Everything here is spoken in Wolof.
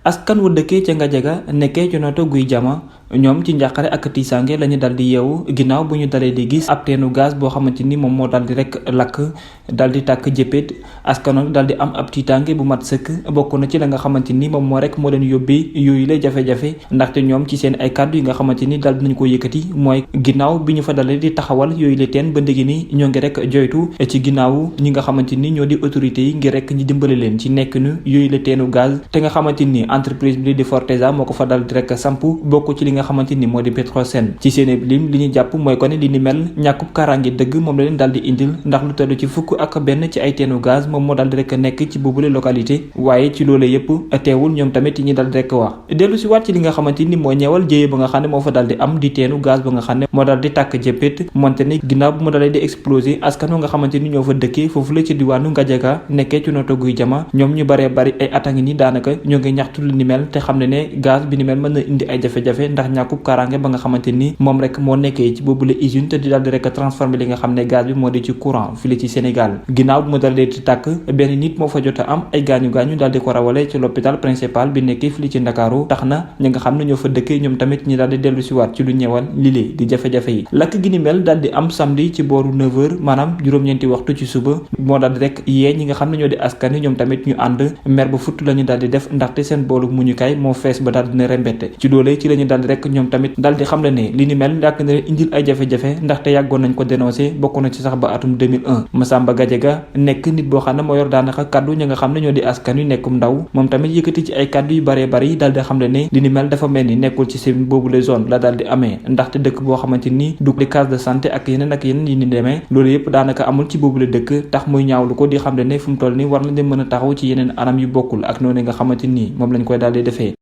askan wu dëkkee ca Ngadiaga nekkee ci noto guy jama ñoom ci njàqare ak tiisange lañu dal di yeewu ginnaaw bu ñu dalee di gis ab teenu gaz boo xamante ni moom moo dal di rek lakk dal di tàkk jëppét askan dal di am ab tiitange bu mat sëkk bokk na ci la nga xamante ni moom moo rek moo leen yóbbee yooyu la jafe-jafe ndaxte ñoom ci seen ay kàddu yi nga xamante ni dal dinañ ko yëkkati mooy ginnaaw bi ñu fa dalee di taxawal yooyu la teen ba ndigi ni ñoo ngi rek joytu ci ginnaaw ñi nga xamante ni ñoo di autorités yi ngir rek ñi dimbale leen ci nekk nu yooyu la teenu gaz te nga xamante ni entreprise bi di Forteza moo ko fa dal di rek samp bokk ci li nga xamante ni moo di Petrosen ci seen lim li ñu jàpp mooy ko ne li ni mel ñàkkub kaaraange dëgg moom la leen dal di indil ndax lu tollu ci fukk ak benn ci ay teenu gaz moom moo dal di rek nekk ci boobule localité waaye ci loolee yëpp teewul ñoom tamit ñi dal di rek wax dellu si waat ci li nga xamante ni moo ñeewal jéyee ba nga xam ne moo fa dal di am di teenu gaz ba nga xam ne moo dal di tàkk jëppét monte ni ginnaaw bu mu dalee di exploser askan nga xamante ni ñoo fa dëkkee foofu la ci diwaanu Ngadiaga nekkee ci noto guy jama ñoom ñu baree bari ay atangi ni daanaka ñoo ngi ñaxtu lu ni mel te xam ne gaz bi ni mel mën na indi ay jafe-jafe ndax ñàkkub kaaraange ba nga xamante ni moom rek moo nekkee ci boobule usine te di daal di rek transformer li nga xam ne gaz bi moo di ci courant fii ci Sénégal ginnaaw bu mu dalee di tàkk benn nit moo fa jot a am ay gaañu-gaañu daal di ko rawale ci l'hôpital principal bi nekkee fii ci Ndakaaru tax na ñi nga xam ne ñoo fa dëkkee ñoom tamit ñi daal di dellu si waat ci lu ñëwal lile di jafe-jafe yi lakk gi ni mel daal di am samedi ci booru 9h maanaam juróom-ñeenti waxtu ci suba moo daal di rek yee ñi nga xam ne ñoo di askan ñoom tamit ñu ànd mer bu futt lañu daal di def ndaxte seen boolu muñukaay moo fees ba daal dina rembette ci doole ci lañu daal di rek ñoom tamit daal di xam le ne li ni mel yàgg na leen indil ay jafe-jafe ndaxte yàggoon nañ ko dénoncé bokk na ci sax ba atum 2001 Massamba Gadiaga nekk nit boo xam ne moo yor daanaka kaddu ñi nga xam ne ñoo di askan yu nekkum ndaw moom tamit yëkkati ci ay kaddu yu baree bari daal di xam le ne li ni mel dafa mel ni nekkul ci seen boobu les zone la daal di amee ndaxte dëkk boo xamante ni du di case de santé ak yeneen yi ni demee loolu yëpp daanaka amul ci boobule dëkk tax muy ñaawlu ko di xam le ne fu mu toll ni war nañ leen mën a taxaw ci yeneen anam yu bokkul ak noonu nga xamante ni moom lañ koy daal di defee